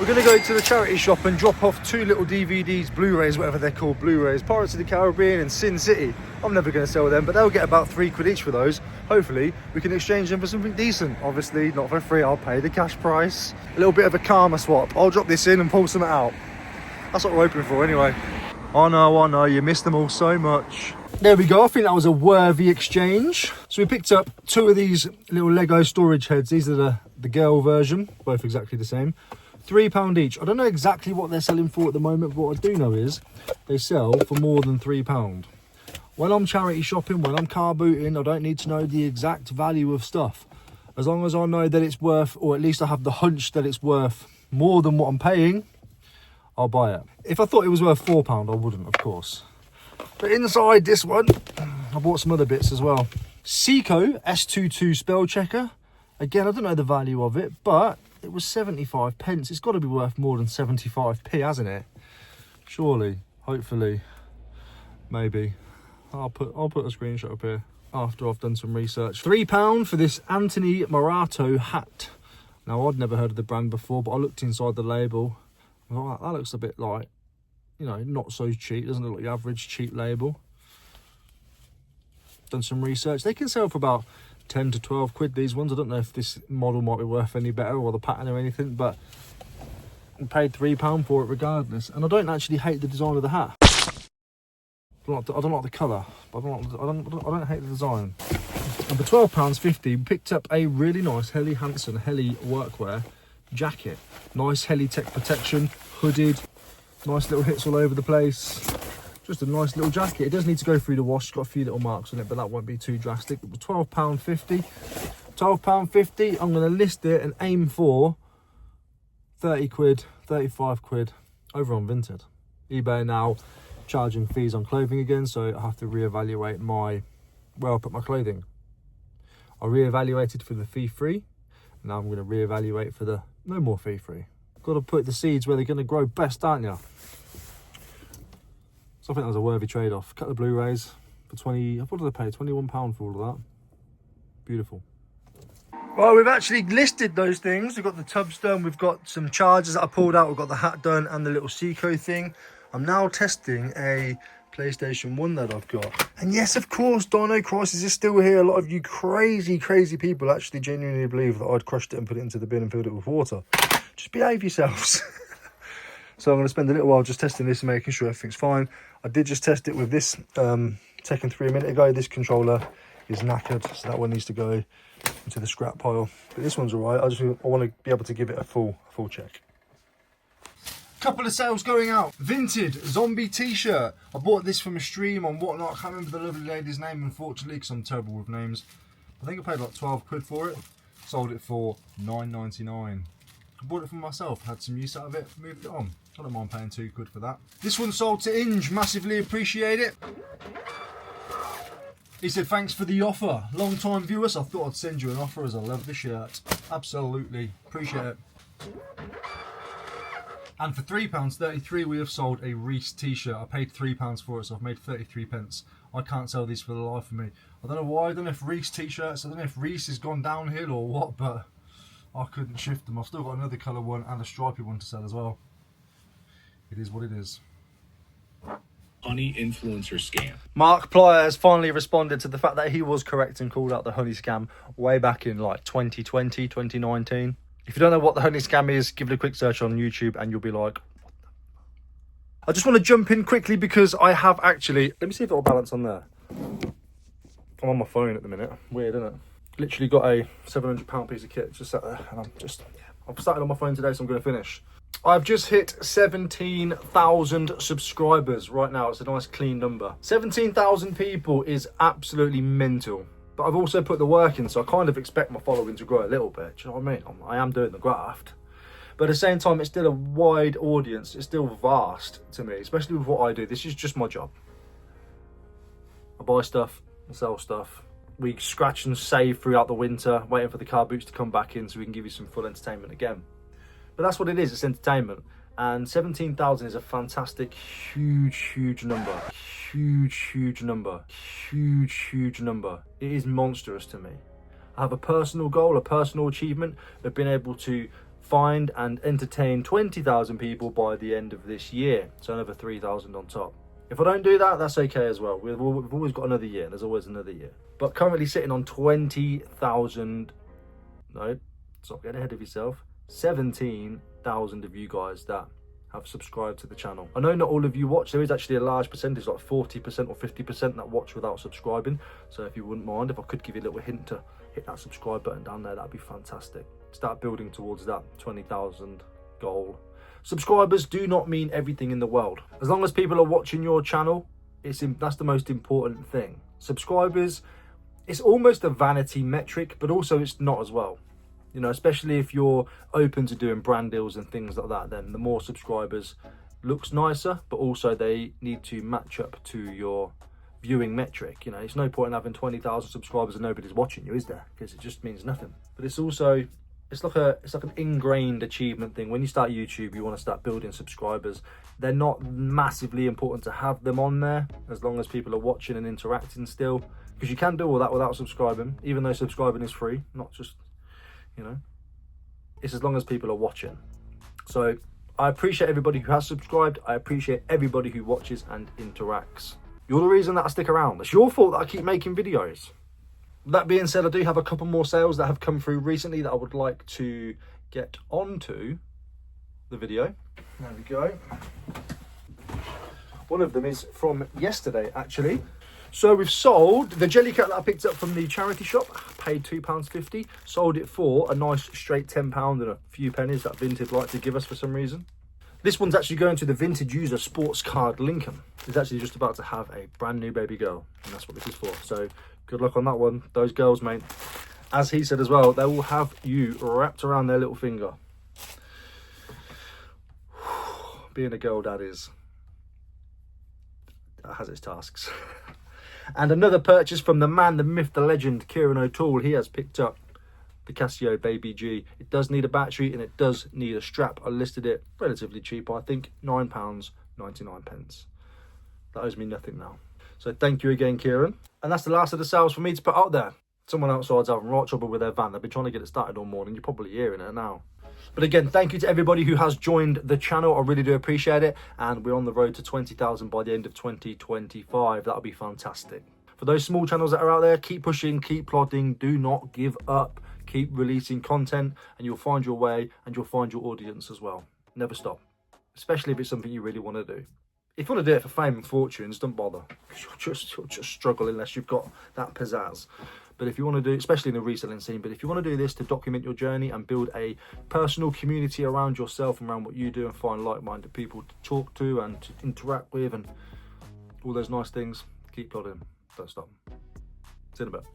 We're going to go to the charity shop and drop off 2 little DVDs, Blu-rays, whatever they're called, Blu-rays, Pirates of the Caribbean and Sin City. I'm never going to sell them, but they'll get about £3 each for those. Hopefully, we can exchange them for something decent. Obviously, not for free, I'll pay the cash price. A little bit of a karma swap. I'll drop this in and pull something out. That's what we're hoping for anyway. I know, you missed them all so much. There we go, I think that was a worthy exchange. So we picked up 2 of these little Lego storage heads. These are the girl version, both exactly the same. £3 each. I don't know exactly what they're selling for at the moment, but what I do know is they sell for more than £3. When I'm charity shopping, when I'm car booting, I don't need to know the exact value of stuff. As long as I know that it's worth, or at least I have the hunch that it's worth more than what I'm paying, I'll buy it. If I thought it was worth £4, I wouldn't, of course. But inside this one, I bought some other bits as well. Seco S22 spell checker. Again, I don't know the value of it, but it was 75 pence. It's got to be worth more than 75p, hasn't it? Surely, hopefully, maybe. I'll put a screenshot up here after I've done some research. £3 for this Anthony Morato hat. Now, I'd never heard of the brand before, but I looked inside the label. I thought, that looks a bit like, you know, not so cheap. Doesn't look like the average cheap label. Done some research. They can sell for about 10 to 12 quid, these ones. I don't know if this model might be worth any better or the pattern or anything, but I paid £3 for it regardless. And I don't actually hate the design of the hat. I don't like the colour, but I don't hate the design. And for £12.50, we picked up a really nice Helly Hansen Helly workwear jacket. Nice Helly Tech protection, hooded, nice little hits all over the place. Just a nice little jacket. It does need to go through the wash. It's got a few little marks on it, but that won't be too drastic. It was £12.50. £12.50. I'm going to list it and aim for 30 quid, 35 quid over on Vinted. eBay now charging fees on clothing again, so I have to reevaluate where I put my clothing. I reevaluated for the fee free. Now I'm going to reevaluate for the no more fee free. Got to put the seeds where they're going to grow best, aren't you? So I think that was a worthy trade-off. Cut the Blu-rays for 20, what did I pay? £21 for all of that. Beautiful. Well, we've actually listed those things. We've got the tubs done, we've got some chargers that I pulled out, we've got the hat done and the little Seco thing. I'm now testing a PlayStation 1 that I've got. And yes, of course, Dino Crisis is still here. A lot of you crazy people actually genuinely believe that I'd crushed it and put it into the bin and filled it with water. Just behave yourselves. So I'm going to spend a little while just testing this and making sure everything's fine. I did just test it with this Tekken 3 a minute ago. This controller is knackered, so that one needs to go into the scrap pile. But this one's all right. I want to be able to give it a full check. Couple of sales going out. Vinted zombie t-shirt. I bought this from a stream on Whatnot. I can't remember the lovely lady's name, unfortunately, because I'm terrible with names. I think I paid like 12 quid for it. Sold it for £9.99. I bought it for myself, had some use out of it, moved it on. I don't mind paying 2 quid for that. This one sold to Inge, massively appreciate it. He said, thanks for the offer. Long time viewers, I thought I'd send you an offer as I love the shirt. Absolutely, appreciate it. And for £3.33, we have sold a Reese t-shirt. I paid £3 for it, so I've made 33 pence. I can't sell these for the life of me. I don't know why, I don't know if Reese t-shirts, I don't know if Reese has gone downhill or what, but I couldn't shift them. I've still got another colour one and a stripy one to sell as well. It is what it is. Honey influencer scam. Mark Plyer has finally responded to the fact that he was correct and called out the honey scam way back in like 2020, 2019. If you don't know what the honey scam is, give it a quick search on YouTube and you'll be like, what the... I just want to jump in quickly because I have actually... Let me see if it'll balance on there. I'm on my phone at the minute. Weird, isn't it? Literally got a £700 piece of kit just sat there, and I've started on my phone today, so I'm going to finish. I've just hit 17,000 subscribers right now. It's a nice clean number. 17,000 people is absolutely mental. But I've also put the work in, so I kind of expect my following to grow a little bit. Do you know what I mean? I am doing the graft. But at the same time, it's still a wide audience. It's still vast to me, especially with what I do. This is just my job. I buy stuff, I sell stuff. We scratch and save throughout the winter, waiting for the car boots to come back in so we can give you some full entertainment again. But that's what it is, it's entertainment. And 17,000 is a fantastic, huge number. Huge number. Huge number. It is monstrous to me. I have a personal goal, a personal achievement of being able to find and entertain 20,000 people by the end of this year. So another 3,000 on top. If I don't do that, that's okay as well. We've always got another year. There's always another year. But currently sitting on 20,000, no, stop getting ahead of yourself. 17,000 of you guys that have subscribed to the channel. I know not all of you watch. There is actually a large percentage, like 40% or 50% that watch without subscribing. So if you wouldn't mind, if I could give you a little hint to hit that subscribe button down there, that'd be fantastic. Start building towards that 20,000 goal. Subscribers do not mean everything in the world. As long as people are watching your channel, that's the most important thing. Subscribers, it's almost a vanity metric, but also it's not as well. You know, especially if you're open to doing brand deals and things like that, then the more subscribers looks nicer, but also they need to match up to your viewing metric. You know, it's no point in having 20,000 subscribers and nobody's watching you, is there? Because it just means nothing. But it's also, it's like an ingrained achievement thing. When you start YouTube, you want to start building subscribers. They're not massively important to have them on there, as long as people are watching and interacting still, because you can do all that without subscribing, even though subscribing is free, not just, you know, it's as long as people are watching. So I appreciate everybody who has subscribed. I appreciate everybody who watches and interacts. You're the reason that I stick around. It's your fault that I keep making videos. That being said, I do have a couple more sales that have come through recently that I would like to get onto the video. There we go. One of them is from yesterday, actually. So we've sold the jelly cat that I picked up from the charity shop, paid £2.50, sold it for a nice straight £10 and a few pennies that Vinted like to give us for some reason. This one's actually going to the Vinted user sports card Lincoln. He's actually just about to have a brand new baby girl, and that's what this is for. So good luck on that one. Those girls, mate, as he said as well, they will have you wrapped around their little finger. Being a girl dad has its tasks. And another purchase from the man, the myth, the legend, Kieran O'Toole. He has picked up the Casio Baby G. It does need a battery and it does need a strap. I listed it relatively cheap, I think £9.99. That owes me nothing now. So thank you again, Kieran. And that's the last of the sales for me to put out there. Someone outside's having right trouble with their van. They've been trying to get it started all morning. You're probably hearing it now. But again, thank you to everybody who has joined the channel. I really do appreciate it. And we're on the road to 20,000 by the end of 2025. That'll be fantastic. For those small channels that are out there, keep pushing, keep plodding. Do not give up. Keep releasing content and you'll find your way and you'll find your audience as well. Never stop. Especially if it's something you really want to do. If you want to do it for fame and fortunes, don't bother. You'll just struggle unless you've got that pizzazz. But if you want to do, especially in the reselling scene, but if you want to do this to document your journey and build a personal community around yourself and around what you do and find like-minded people to talk to and to interact with and all those nice things, keep plodding. Don't stop. See you in a bit.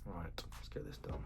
Right, let's get this done.